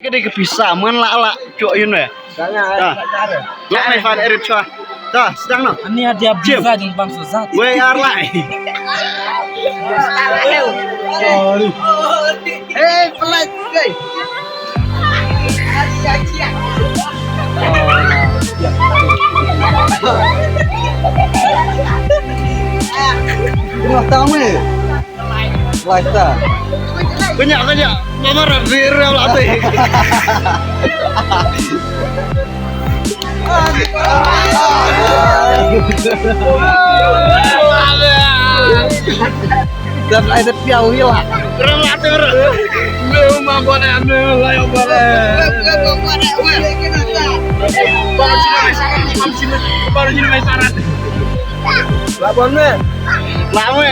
Kini bisa mengelak cok ini ya. Lah nih fan Erit Chua. Dah, sedang no. Ini dia bisa jeung bangsa zat. Wei arlai. Pelat guys. Wah, tahu ni. Lifestyle. Banyak nomor di real latih. Dan ada piau hilang. Real latih bro. Meu mambone meu layo bare. Baru sini main syarat. Labonnya. Lama.